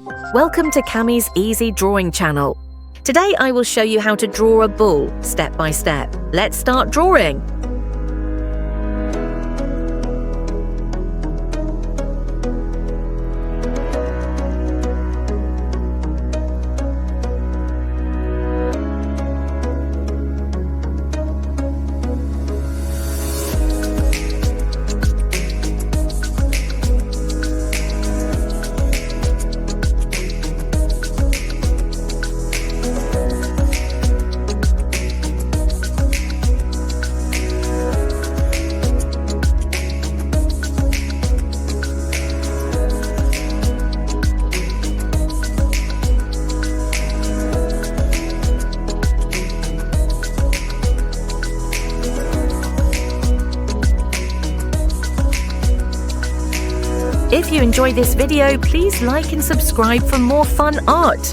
Welcome to Cammie's Easy Drawing channel. Today I will show you how to draw a bull step by step. Let's start drawing. If you enjoyed this video, please like and subscribe for more fun art.